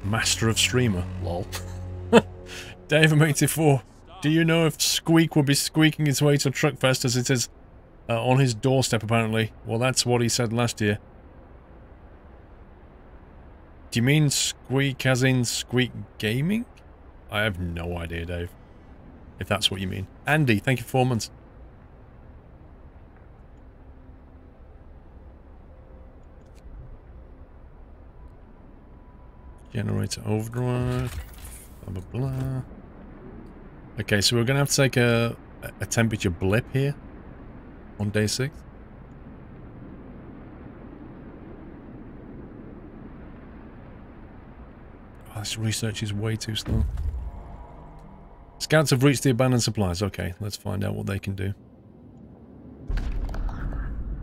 Master of Streamer, lol. Dave84, do you know if Squeak will be squeaking his way to Truckfest as it is on his doorstep apparently? Well, that's what he said last year. Do you mean Squeak as in Squeak Gaming? I have no idea, Dave. If that's what you mean. Andy, thank you for 4 months. Generator overdrive. Blah, blah, blah. Okay, so we're going to have to take a temperature blip here on day 6. Oh, this research is way too slow. Scouts have reached the abandoned supplies. Okay, let's find out what they can do.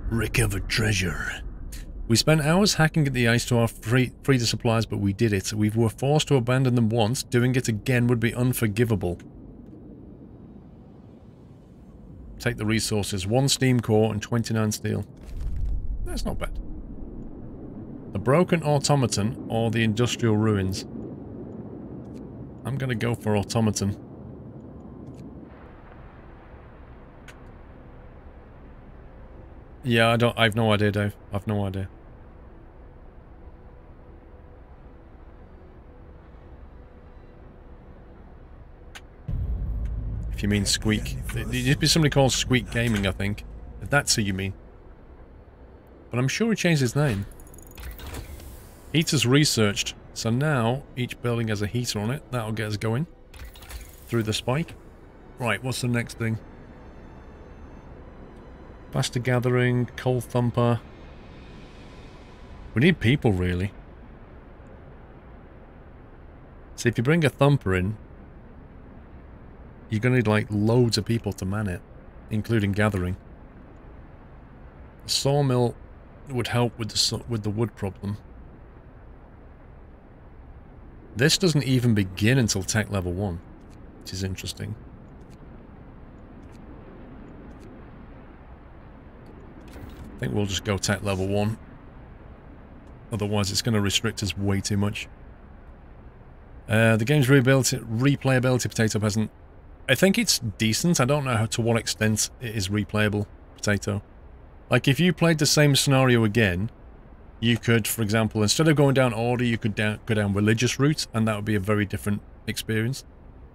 Recovered treasure. We spent hours hacking at the ice to free the supplies, but we did it. We were forced to abandon them once. Doing it again would be unforgivable. Take the resources. 1 steam core and 29 steel. That's not bad. The broken automaton or the industrial ruins? I'm gonna go for automaton. Yeah, I've no idea, Dave. I've no idea. If you mean Squeak. There used to be somebody called Squeak Gaming, I think. If that's who you mean. But I'm sure he changed his name. Heaters researched. So now, each building has a heater on it. That'll get us going. Through the spike. Right, what's the next thing? Faster gathering, coal thumper. We need people, really. So if you bring a thumper in, you're going to need, like, loads of people to man it, including gathering. A sawmill would help with the wood problem. This doesn't even begin until tech level 1, which is interesting. I think we'll just go tech level 1. Otherwise it's going to restrict us way too much. The game's replayability, Potato Peasant. I think it's decent. I don't know to what extent it is replayable, Potato. Like, if you played the same scenario again, you could, for example, instead of going down order, you could go down religious route, and that would be a very different experience.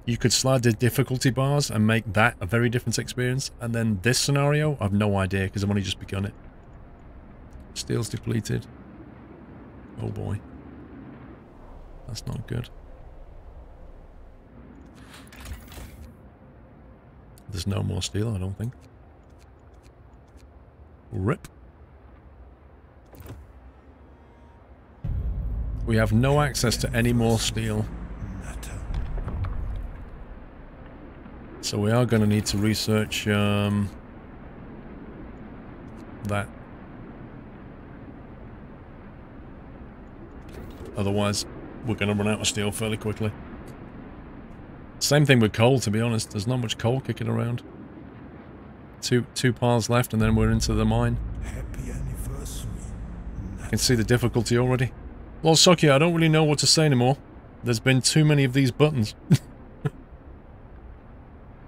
You could slide the difficulty bars and make that a very different experience. And then this scenario, I've no idea, because I've only just begun it. Steel's depleted. Oh boy. That's not good. There's no more steel, I don't think. Rip. We have no access to any more steel. So we are going to need to research that. Otherwise, we're going to run out of steel fairly quickly. Same thing with coal, to be honest. There's not much coal kicking around. Two piles left and then we're into the mine. Happy anniversary. I can see the difficulty already. Well, Sokia, I don't really know what to say anymore. There's been too many of these buttons.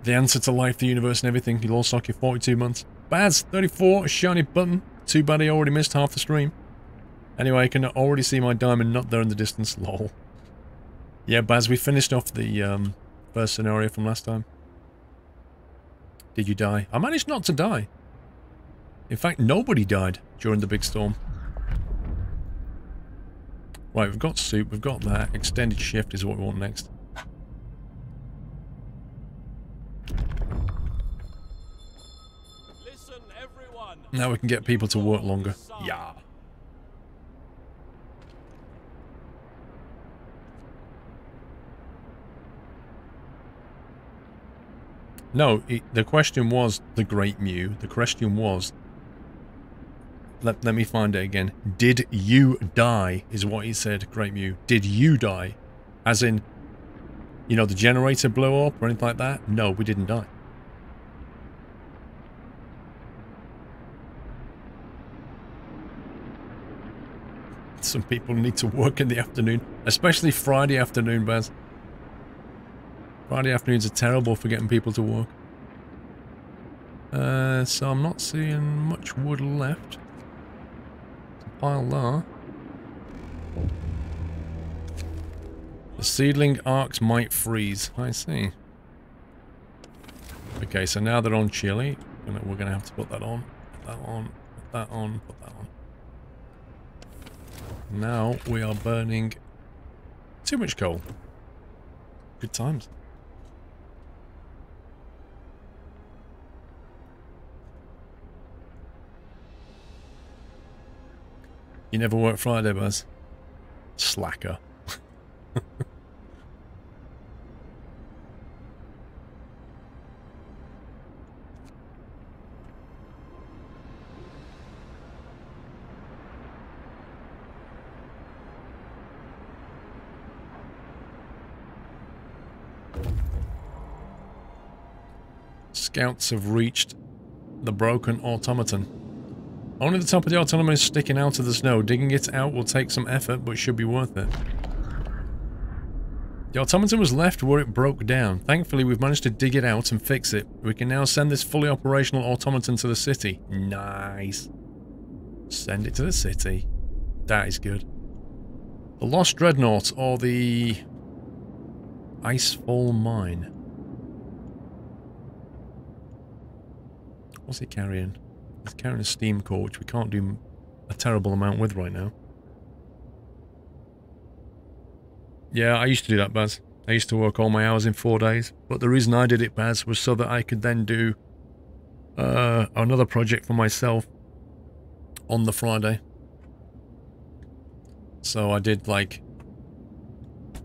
The answer to life, the universe and everything. Lol Sokia, 42 months. Baz, 34, a shiny button. Too bad I already missed half the stream. Anyway, I can already see my diamond not there in the distance. Lol. Yeah, Baz, we finished off the first scenario from last time. Did you die? I managed not to die. In fact, nobody died during the big storm. Right, we've got soup, we've got that. Extended shift is what we want next. Listen, everyone. Now we can get people to work longer. Yeah. No, the question was the Great Mew. The question was... Let me find it again. Did you die, is what he said, Great Mew. Did you die? As in, you know, the generator blew up or anything like that? No, we didn't die. Some people need to work in the afternoon, especially Friday afternoon, Baz. Friday afternoons are terrible for getting people to work. So I'm not seeing much wood left. There's a pile there. The seedling arcs might freeze. I see. Okay, so now they're on chili. We're going to have to put that on. Put that on. Put that on. Put that on. Now we are burning too much coal. Good times. You never work Friday, Buzz. Slacker. Scouts have reached the broken automaton. Only the top of the automaton is sticking out of the snow. Digging it out will take some effort, but should be worth it. The automaton was left where it broke down. Thankfully, we've managed to dig it out and fix it. We can now send this fully operational automaton to the city. Nice. Send it to the city. That is good. The Lost Dreadnought, or the Icefall Mine. What's he carrying? He's carrying a steam core, which we can't do a terrible amount with right now. Yeah, I used to do that, Baz. I used to work all my hours in 4 days. But the reason I did it, Baz, was so that I could then do another project for myself on the Friday. So I did like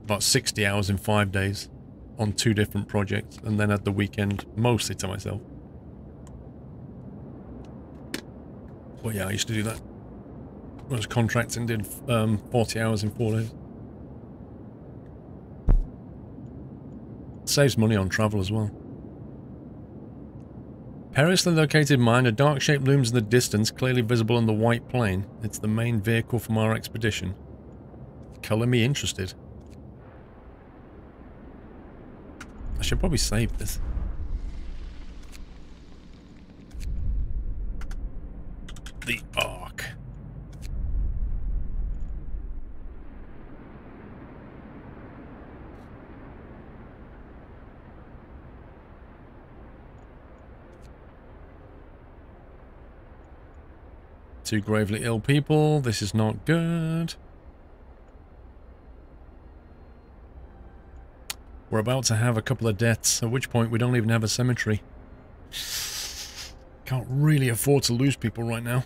about 60 hours in 5 days on 2 different projects, and then had the weekend mostly to myself. But yeah, I used to do that. I was contracting, did 40 hours in 4 days. Saves money on travel as well. Perilously located mine, a dark shape looms in the distance, clearly visible on the white plain. It's the main vehicle from our expedition. Colour me interested. I should probably save this. The Ark. Two gravely ill people. This is not good. We're about to have a couple of deaths, at which point we don't even have a cemetery. Can't really afford to lose people right now.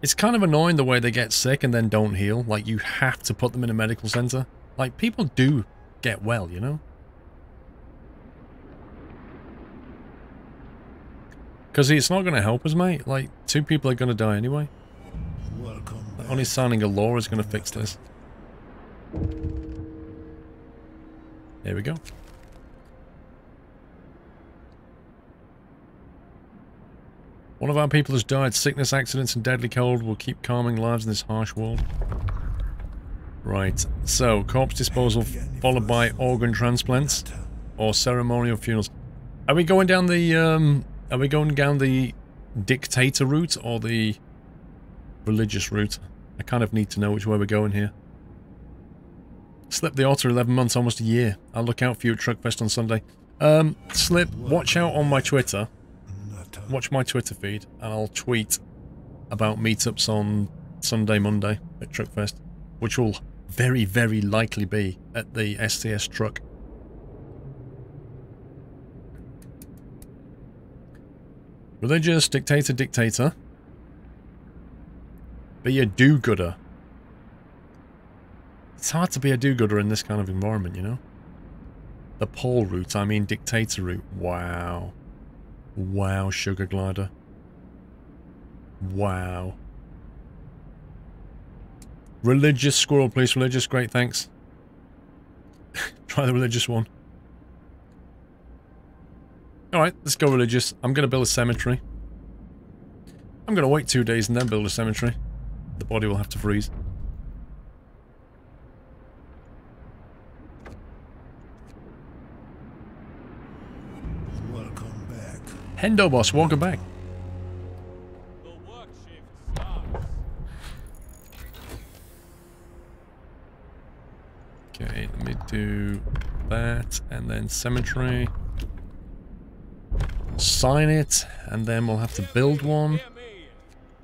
It's kind of annoying the way they get sick and then don't heal. Like, you have to put them in a medical center. Like, people do get well, you know? Because it's not going to help us, mate. Like, 2 people are going to die anyway. Only signing a law is going to fix this. There we go. One of our people has died. Sickness, accidents, and deadly cold will keep calming lives in this harsh world. Right. So, corpse disposal followed by organ transplants or ceremonial funerals. Are we going down the dictator route or the religious route? I kind of need to know which way we're going here. Slip the Otter, 11 months, almost a year. I'll look out for you at Truckfest on Sunday. Slip, watch out on my Twitter. Watch my Twitter feed, and I'll tweet about meetups on Sunday, Monday at Truckfest, which will very, very likely be at the STS truck. Religious, dictator, dictator. Be a do-gooder. It's hard to be a do-gooder in this kind of environment, you know? The pole route, I mean dictator route. Wow. Wow, sugar glider. Wow. Religious squirrel, please. Religious, great, thanks. Try the religious one. Alright, let's go religious. I'm going to build a cemetery. I'm going to wait 2 days and then build a cemetery. The body will have to freeze. Welcome back. Hendo boss, welcome back. The work shift starts. Okay, let me do that and then cemetery. Sign it, and then we'll have to build one. Hear me.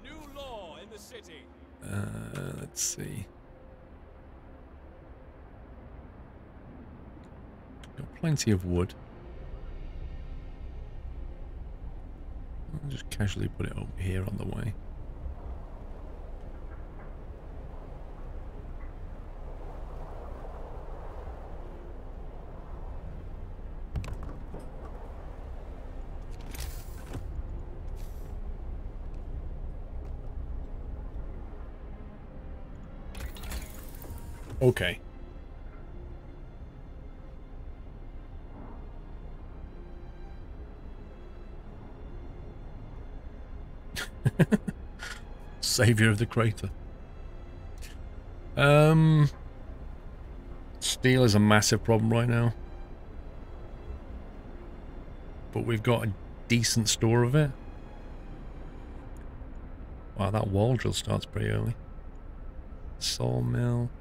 New law in the city. Let's see. Got plenty of wood. I'll just casually put it over here on the way. Okay. Savior of the crater. Steel is a massive problem right now. But we've got a decent store of it. Wow, that wall drill starts pretty early. Sawmill.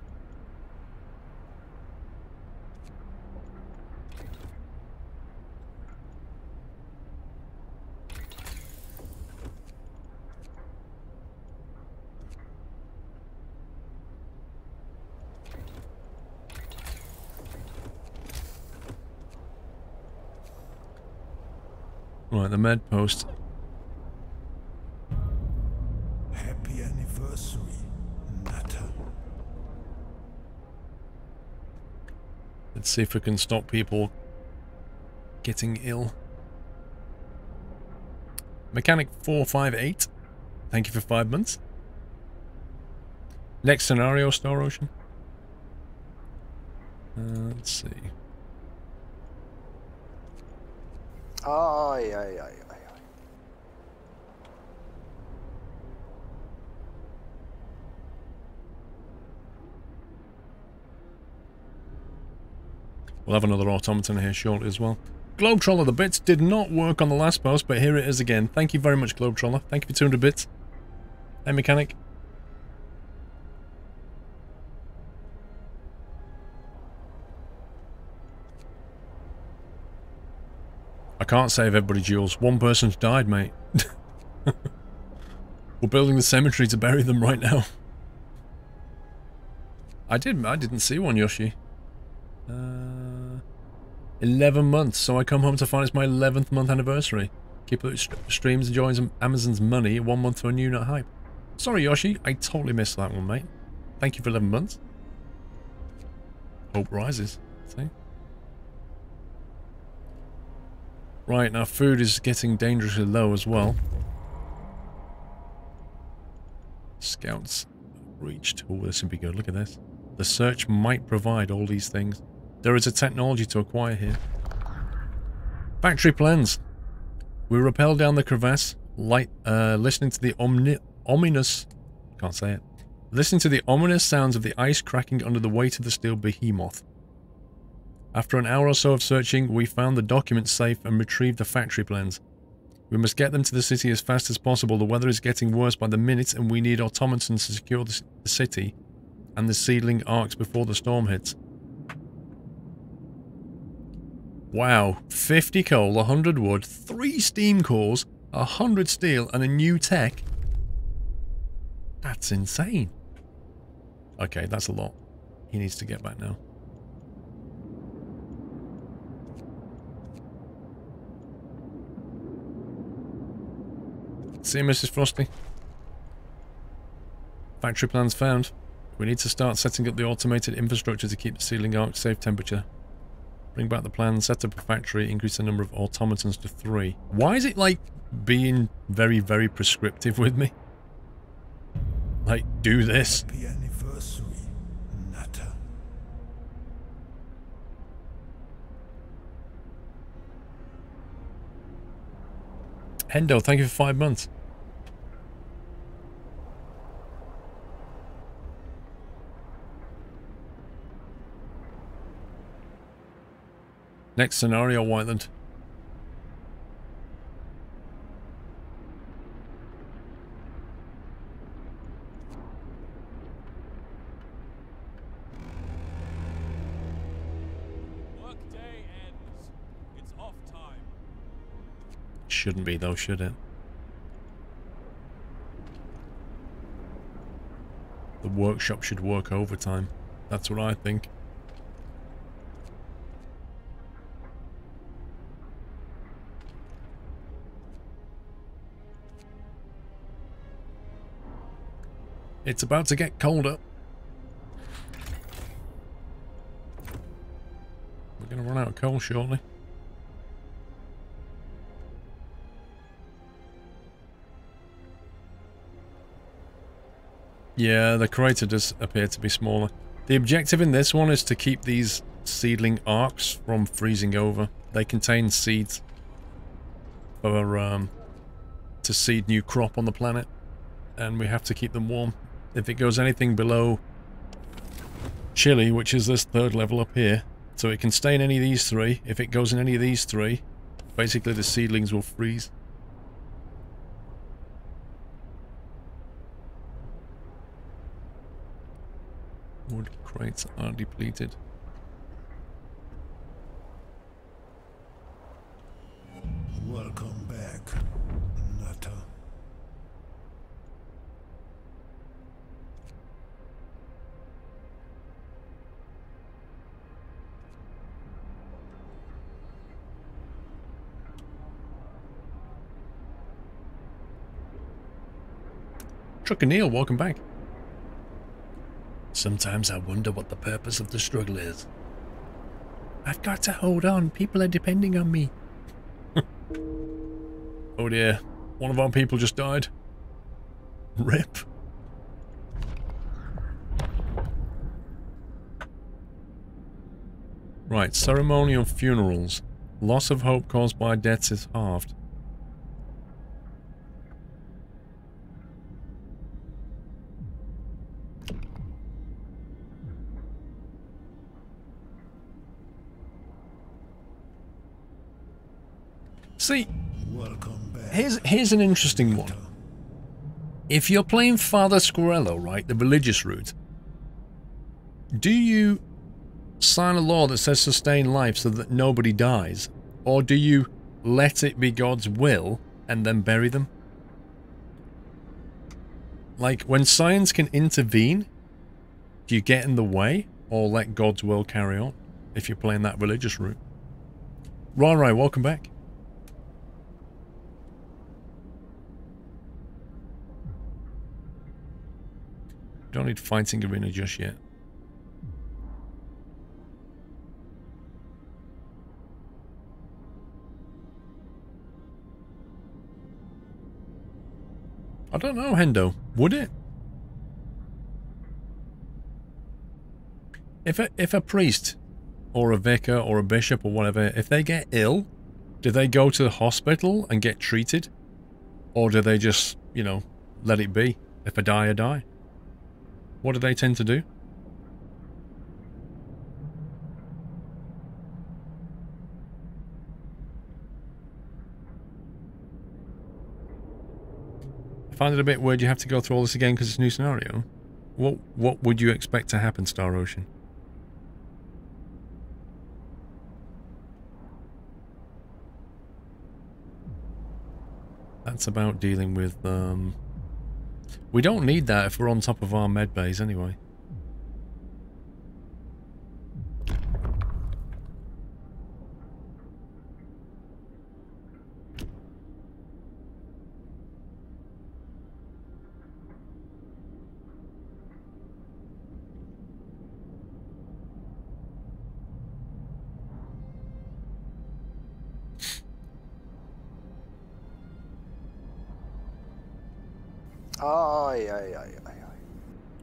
Right, the med post. Happy anniversary, Natter. Let's see if we can stop people getting ill. Mechanic 458. Thank you for 5 months. Next scenario, Star Ocean. Let's see. Ay, ay, ay, ay, ay. We'll have another automaton here shortly as well. Globetroller, the bits did not work on the last post, but here it is again. Thank you very much, Globetroller. Thank you for 200 bits. Hey, Mechanic. I can't save everybody, Jules. One person's died, mate. We're building the cemetery to bury them right now. I didn't see one, Yoshi. 11 months, so I come home to find it's my 11th month anniversary. Keep up streams, enjoying Amazon's money, 1 month to a new not hype. Sorry, Yoshi, I totally missed that one, mate. Thank you for 11 months. Hope rises. See? Right, now food is getting dangerously low as well. Scouts reached. Oh, this would be good. Look at this. The search might provide all these things. There is a technology to acquire here. Factory plans. We rappel down the crevasse, listening to the ominous... Can't say it. Listening to the ominous sounds of the ice cracking under the weight of the steel behemoth. After an hour or so of searching, we found the documents safe and retrieved the factory plans. We must get them to the city as fast as possible. The weather is getting worse by the minute, and we need automatons to secure the city and the seedling arcs before the storm hits. Wow, 50 coal, 100 wood, 3 steam cores, 100 steel, and a new tech. That's insane. Okay, that's a lot. He needs to get back now. See you, Mrs. Frosty. Factory plans found. We need to start setting up the automated infrastructure to keep the sealing arc safe temperature. Bring back the plan, set up a factory, increase the number of automatons to 3. Why is it, like, being very, very prescriptive with me? Like, do this. Happy anniversary, Natter. Hendo, thank you for 5 months. Next scenario, Whiteland. Workday ends. It's off time. Shouldn't be though, should it? The workshop should work overtime. That's what I think. It's about to get colder. We're going to run out of coal shortly. Yeah, the crater does appear to be smaller. The objective in this one is to keep these seedling arcs from freezing over. They contain seeds for to seed new crop on the planet, and we have to keep them warm. If it goes anything below chili, which is this third level up here, so it can stay in any of these three. If it goes in any of these three, basically the seedlings will freeze. Wood crates are depleted. Welcome back, Nutter. Trucker Neil, welcome back. Sometimes I wonder what the purpose of the struggle is. I've got to hold on. People are depending on me. Oh dear. One of our people just died. Rip. Right, ceremonial funerals. Loss of hope caused by deaths is halved. See, here's an interesting one. If you're playing Father Squirrello, right, the religious route, do you sign a law that says sustain life so that nobody dies? Or do you let it be God's will and then bury them? Like, when science can intervene, do you get in the way or let God's will carry on if you're playing that religious route? Rai, welcome back. Don't need fighting arena just yet. I don't know, Hendo. Would it? If a priest or a vicar or a bishop or whatever, if they get ill, do they go to the hospital and get treated? Or do they just, you know, let it be? If I die, I die. What do they tend to do? I find it a bit weird you have to go through all this again because it's a new scenario. What would you expect to happen, Star Ocean? That's about dealing with, we don't need that if we're on top of our med bays anyway.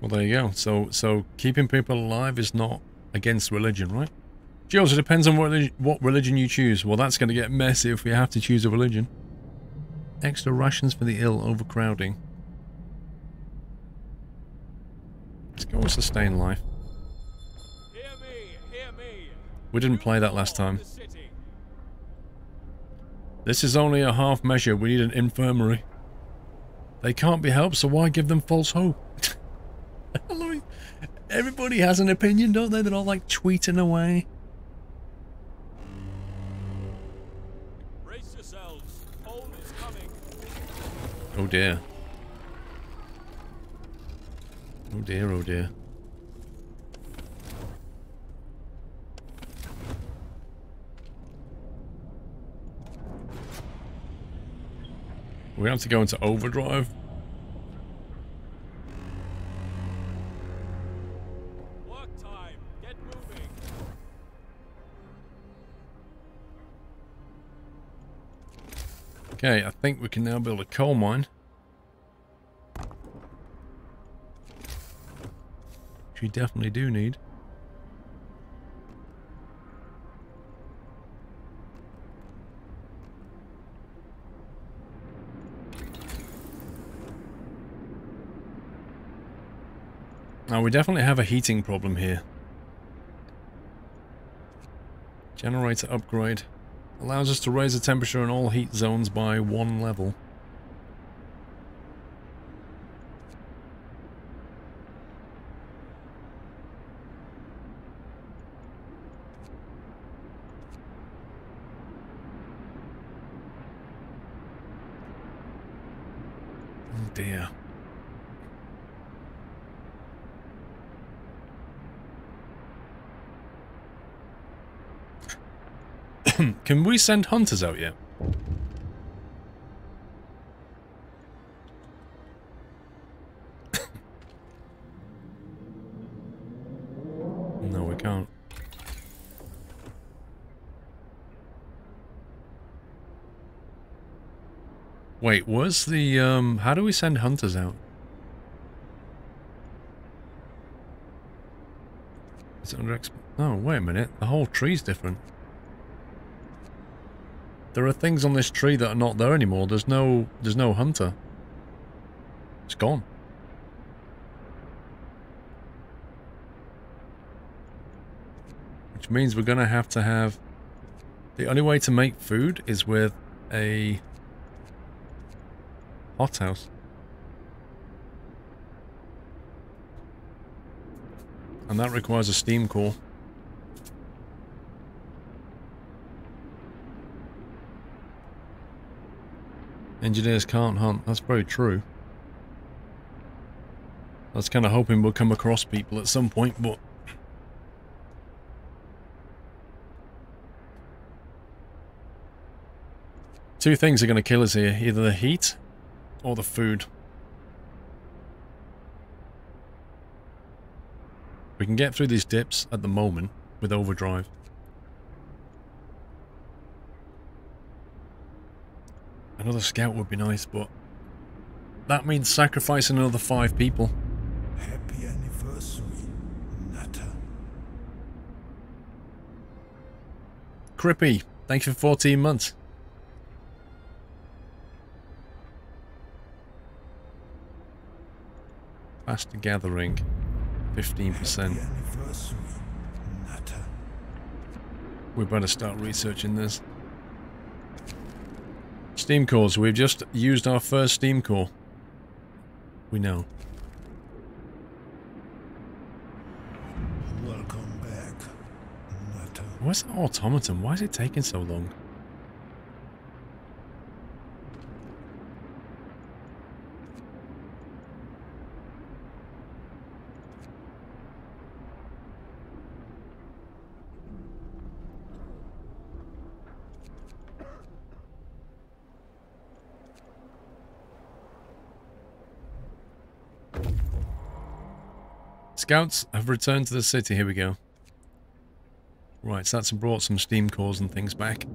Well, there you go. So keeping people alive is not against religion, right? Jules, it depends on what religion you choose. Well, that's going to get messy if we have to choose a religion. Extra rations for the ill, overcrowding. Let's go with sustain life. Hear me, hear me. We didn't play that last time. The city. This is only a half measure. We need an infirmary. They can't be helped, so why give them false hope? I love it. Everybody has an opinion, don't they? They're all like tweeting away. Brace yourselves. Cold is coming. Oh dear. Oh dear, oh dear. We have to go into overdrive. Work time. Get moving. Okay, I think we can now build a coal mine. Which we definitely do need. Now we definitely have a heating problem here. Generator upgrade. Allows us to raise the temperature in all heat zones by 1 level. Oh dear. Can we send hunters out yet? No, we can't. Wait, where's the, how do we send hunters out? Is it under oh, wait a minute. The whole tree's different. There are things on this tree that are not there anymore. There's no hunter. It's gone. Which means we're gonna have to have... The only way to make food is with a hothouse. And that requires a steam core. Engineers can't hunt. That's very true. I was kind of hoping we'll come across people at some point, but... Two things are going to kill us here. Either the heat or the food. We can get through these dips at the moment with overdrive. Another scout would be nice, but that means sacrificing another 5 people. Happy anniversary, Nutter. Crippy, thank you for 14 months. Faster gathering, 15%. Anniversary, Nutter. We better start researching this. Steam cores. We've just used our first steam core. We know. Welcome back, Nutter. Where's the automaton? Why is it taking so long? Scouts have returned to the city. Here we go. Right, so that's brought some steam cores and things back.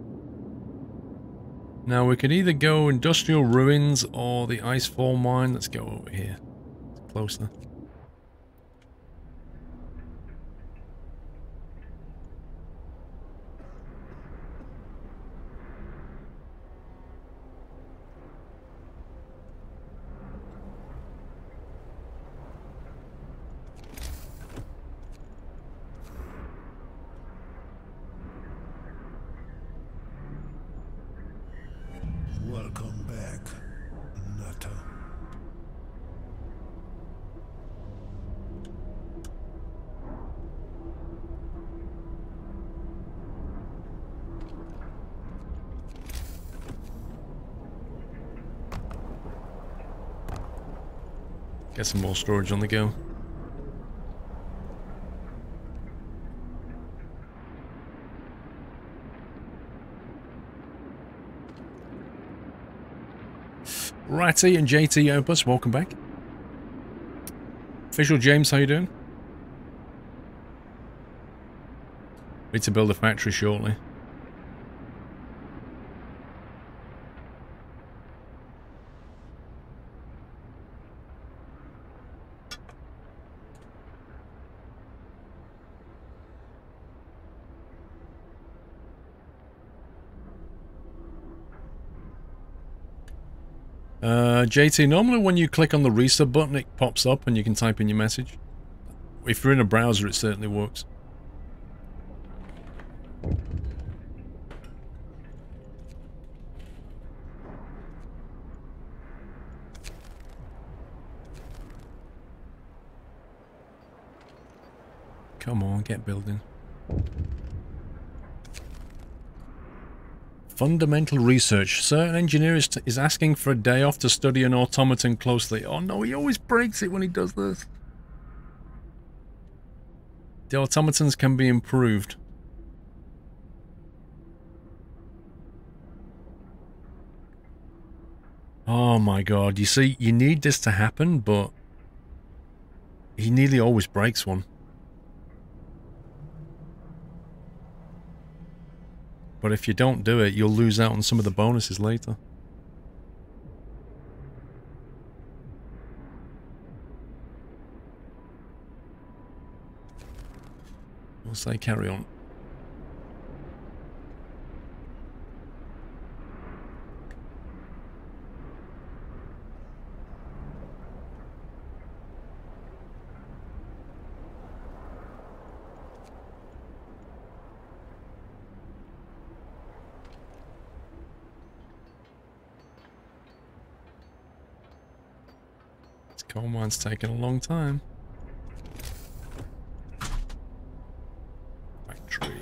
Now we could either go industrial ruins or the icefall mine. Let's go over here. It's closer. Get some more storage on the go. Ratty and JT Opus, welcome back. Official James, how you doing? Need to build a factory shortly. JT, normally when you click on the resub button, it pops up and you can type in your message. If you're in a browser, it certainly works. Come on, get building. Fundamental research. Certain engineer is asking for a day off to study an automaton closely. Oh no, he always breaks it when he does this. The automatons can be improved. Oh my god, you see, you need this to happen, but he nearly always breaks one. But if you don't do it, you'll lose out on some of the bonuses later. We'll say carry on. Coal mine's taking a long time. Factory.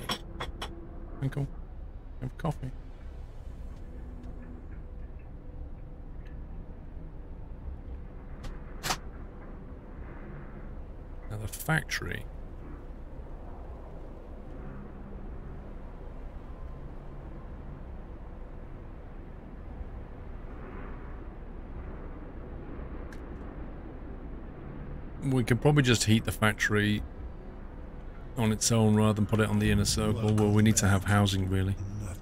Uncle, have coffee. Now the factory. We could probably just heat the factory on its own rather than put it on the inner circle. Well, we need to have housing, really. I'll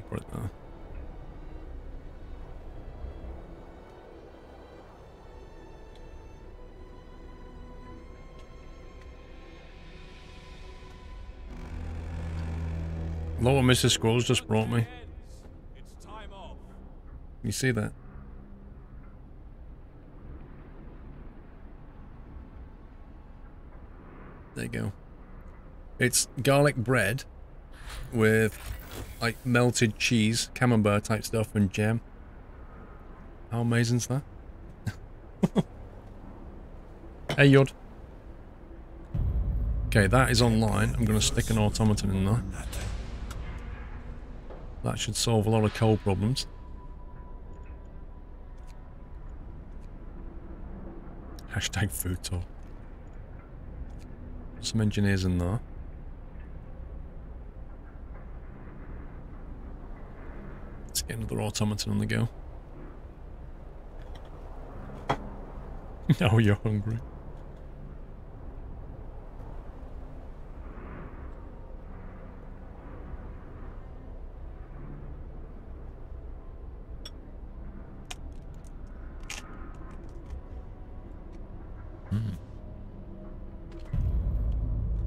put it there. Look what Mrs. Squirrel's just brought me. It's time off. You see that? There you go. It's garlic bread with like melted cheese, camembert type stuff, and jam. How amazing is that? Hey Yod. Okay, that is online. I'm going to stick an automaton in there. That should solve a lot of coal problems. Hashtag food talk. Some engineers in there. Let's get another automaton on the go. Oh, you're hungry.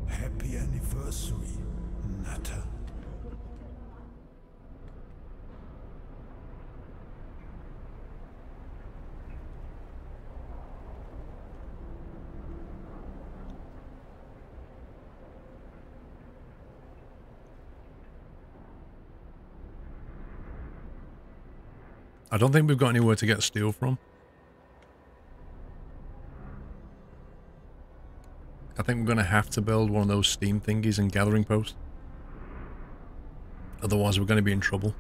Happy anniversary, Natter. I don't think we've got anywhere to get steel from. I think we're going to have to build one of those steam thingies and gathering posts. Otherwise we're going to be in trouble.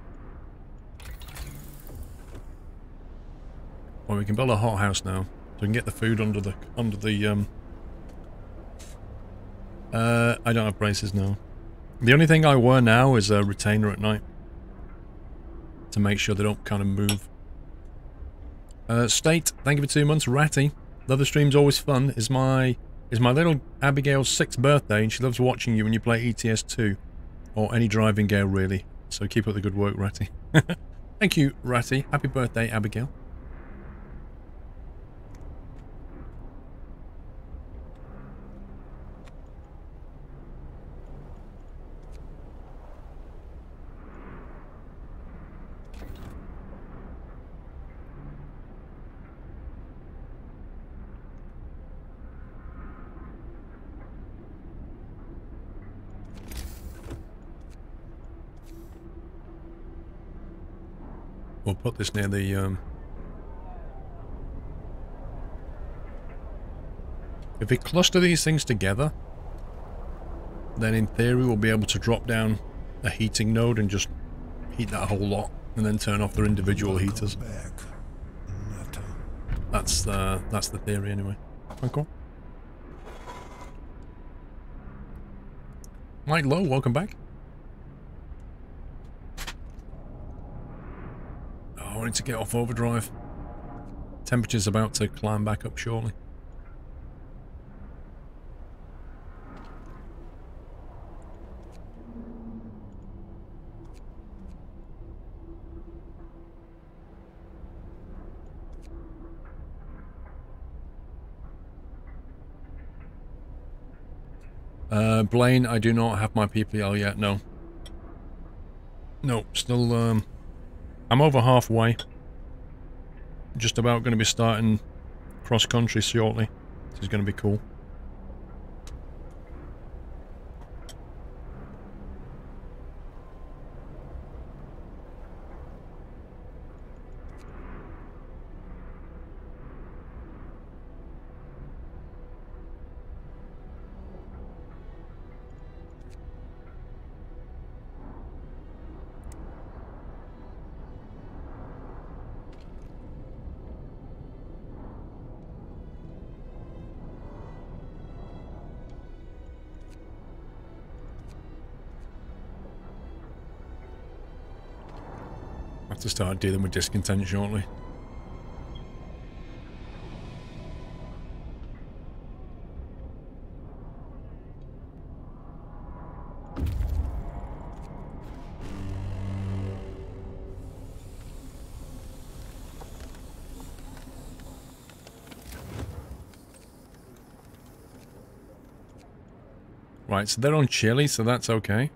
Well, we can build a hothouse now. So we can get the food under the I don't have braces now. The only thing I wear now is a retainer at night. To make sure they don't kind of move. State, thank you for 2 months. Ratty, love the stream's always fun. Is my little Abigail's 6th birthday and she loves watching you when you play ETS2. Or any driving game really. So keep up the good work, Ratty. Thank you, Ratty. Happy birthday, Abigail. We'll put this near the, If we cluster these things together, then in theory we'll be able to drop down a heating node and just heat that whole lot, and then turn off their individual heaters. That's the theory anyway. Okay. Mike Low, welcome back. I wanted to get off overdrive. Temperature's about to climb back up shortly. Blaine, I do not have my PPL yet, no. No, still, I'm over halfway. Just about going to be starting cross-country shortly. This is going to be cool. To start dealing with discontent shortly. Right, so they're on chili, so that's okay.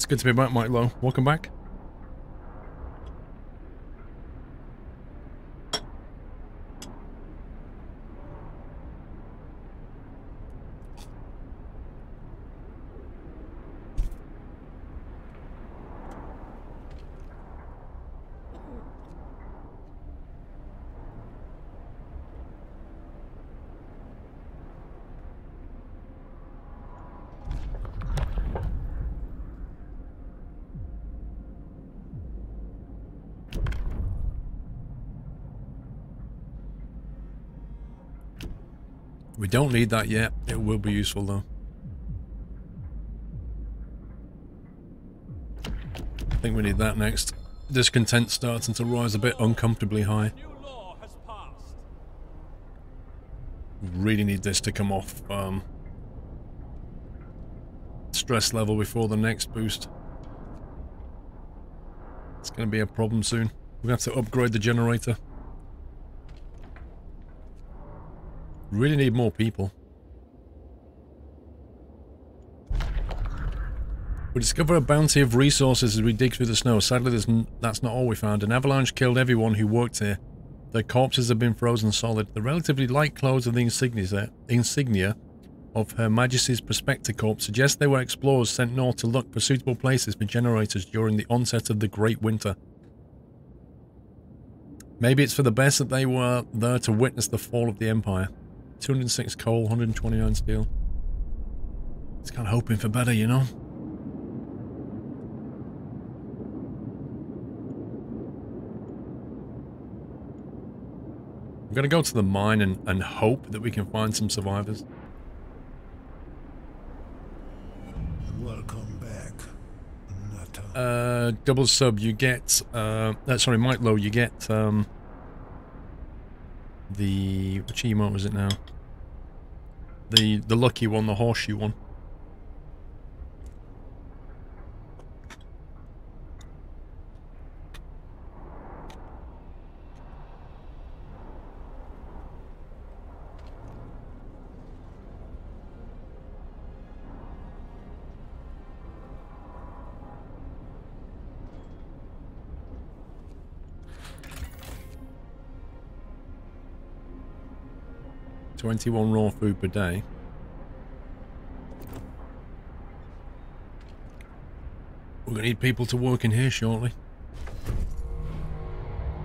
Good to be back, Mike Low. Welcome back. We don't need that yet. It will be useful though. I think we need that next. Discontent starting to rise a bit uncomfortably high. Really need this to come off stress level before the next boost. It's going to be a problem soon. We're going to have to upgrade the generator. Really need more people. We discover a bounty of resources as we dig through the snow. Sadly, that's not all we found. An avalanche killed everyone who worked here. Their corpses have been frozen solid. The relatively light clothes of the insignia of Her Majesty's Prospector Corps suggest they were explorers sent north to look for suitable places for generators during the onset of the Great Winter. Maybe it's for the best that they were there to witness the fall of the Empire. 206 coal, 129 steel. It's kind of hoping for better, you know? I'm going to go to the mine and hope that we can find some survivors. Welcome back, Nutter. Double sub, you get... sorry, Mike Low, you get... the... Which emote was it now? The lucky one, the horseshoe one. $21 raw food per day. We're going to need people to work in here shortly.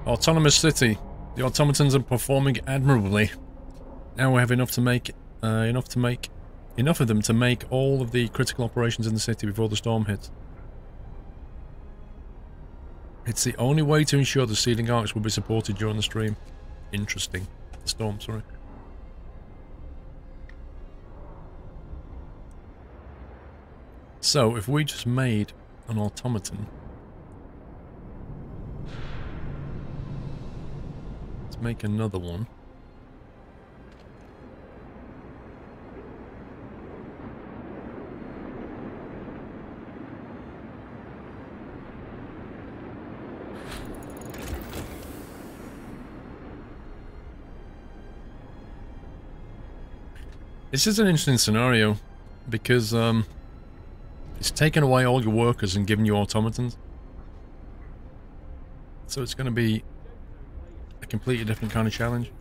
Autonomous City. The automatons are performing admirably. Now we have enough to make enough of them to make all of the critical operations in the city before the storm hits. It's the only way to ensure the sealing arcs will be supported during the stream. Interesting. The storm, sorry. So, if we just made an automaton... Let's make another one. This is an interesting scenario, because, it's taken away all your workers and given you automatons. So it's going to be a completely different kind of challenge.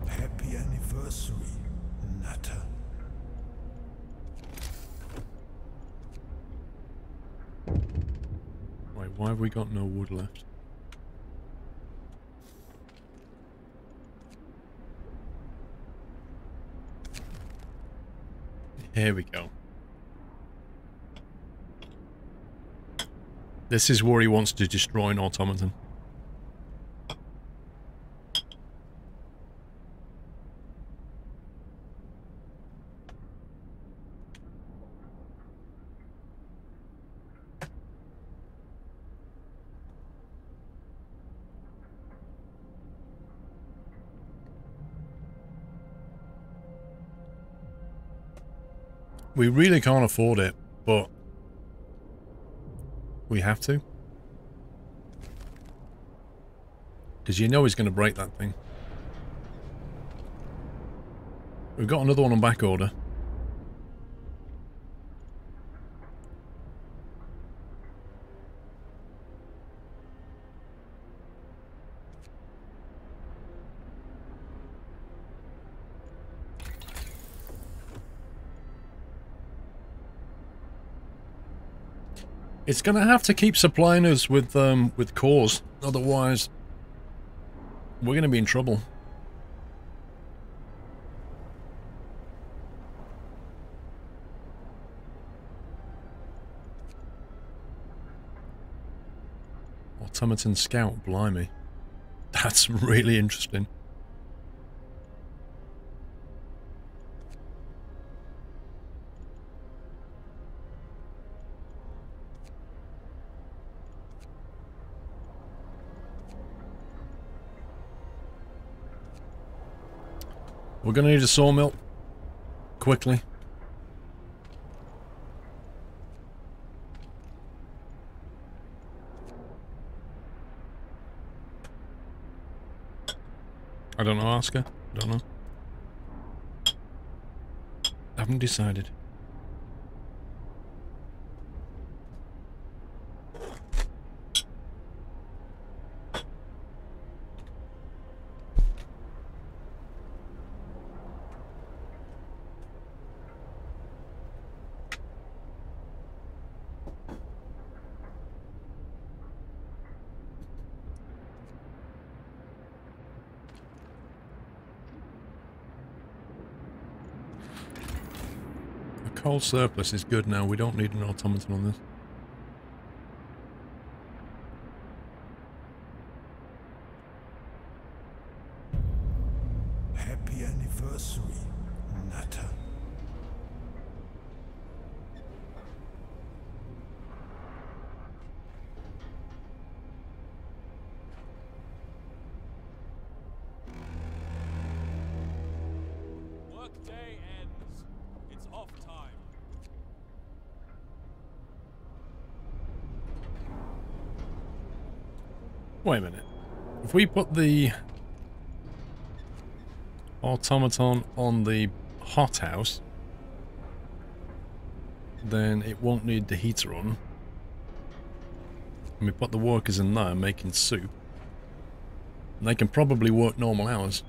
Happy anniversary, Nutter. Right, why have we got no wood left? Here we go. This is where he wants to destroy an automaton. We really can't afford it, but we have to. Because you know he's going to break that thing. We've got another one on back order. It's going to have to keep supplying us with cores, otherwise we're going to be in trouble. Automaton Scout, blimey. That's really interesting. We're going to need a sawmill. Quickly. I don't know, Oscar. I don't know. Haven't decided. Coal surplus is good now. We don't need an automaton on this. Happy anniversary, Nutter. Workday ends. It's off time. Wait a minute. If we put the automaton on the hothouse, then it won't need the heater on. And we put the workers in there making soup. And they can probably work normal hours.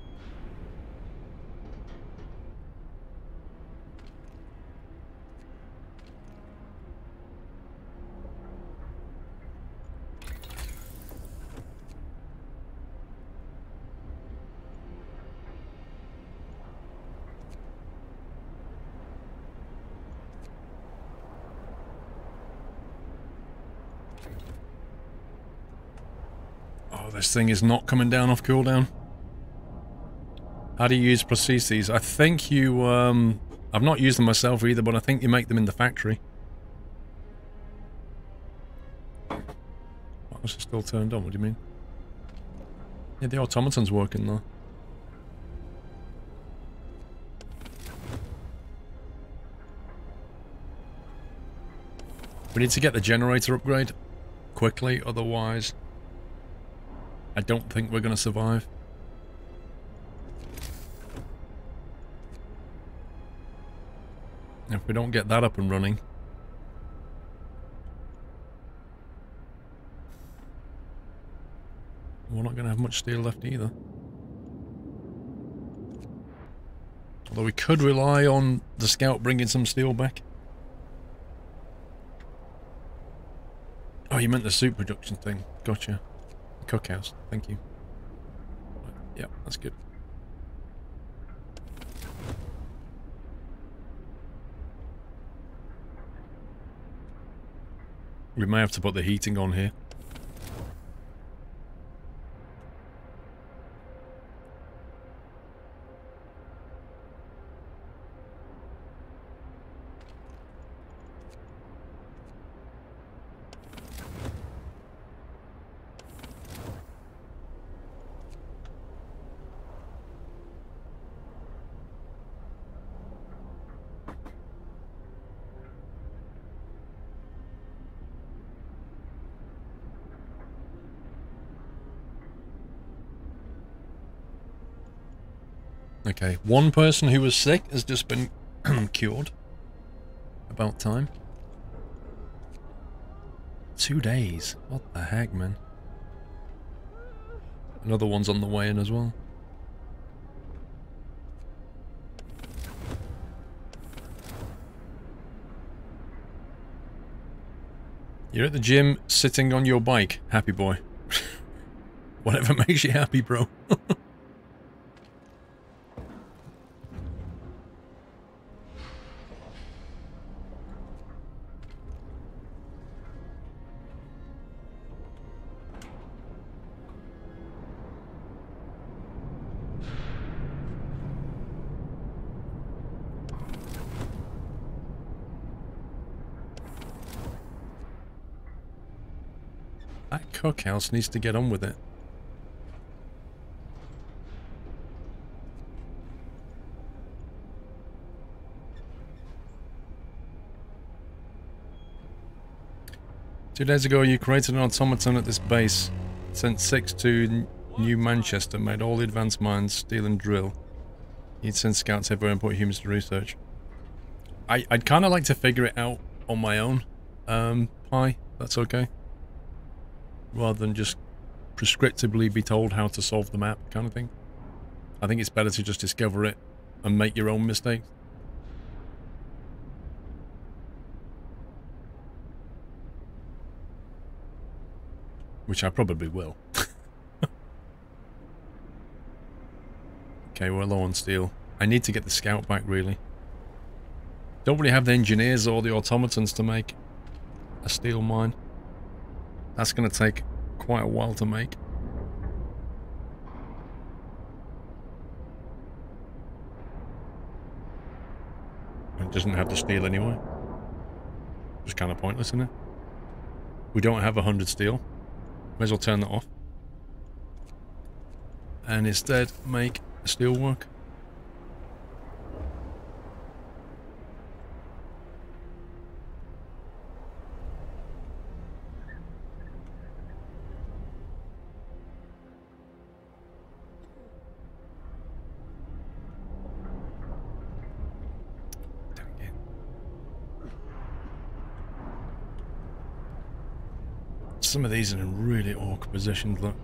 This thing is not coming down off cooldown. How do you use prostheses? I think you, I've not used them myself either, but I think you make them in the factory. Why was it still turned on? What do you mean? Yeah, the automaton's working though. We need to get the generator upgrade quickly, otherwise I don't think we're going to survive. If we don't get that up and running, we're not going to have much steel left either. Although we could rely on the scout bringing some steel back. Oh, you meant the soup production thing. Gotcha. Cookhouse, thank you. Yep, that's good. We may have to put the heating on here. Okay, one person who was sick has just been cured. About time. 2 days. What the heck, man? Another one's on the way in as well. You're at the gym, sitting on your bike. Happy boy. Whatever makes you happy, bro. That cookhouse needs to get on with it. Two days ago, you created an automaton at this base, sent 6 to New Manchester, made all the advanced mines, steel and drill. You'd send scouts everywhere and put humans to research. I'd kind of like to figure it out on my own, Pi, that's okay. Rather than just prescriptively be told how to solve the map kind of thing. I think it's better to just discover it and make your own mistakes. Which I probably will. Okay, we're low on steel. I need to get the scout back, really. Don't really have the engineers or the automatons to make a steel mine. That's going to take quite a while to make. It doesn't have the steel anyway. It's kind of pointless, isn't it? We don't have 100 steel. May as well turn that off. And instead make steel work. Some of these are in really awkward positions, look.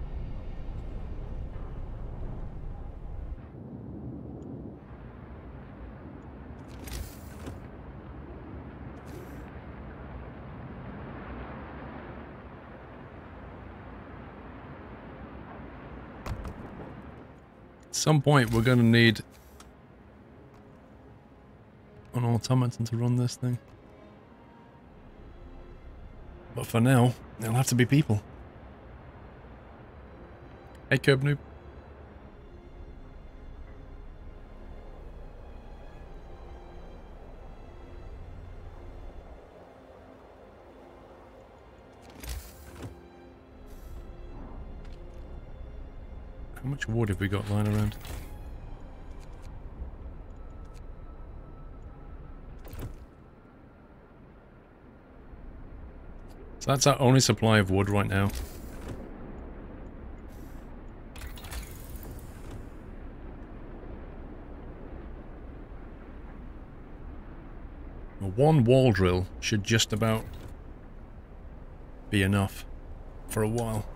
At some point we're going to need an automaton to run this thing. But for now, they'll have to be people. Hey, Curb Noob. How much wood have we got lying around? So that's our only supply of wood right now. One wall drill should just about be enough for a while.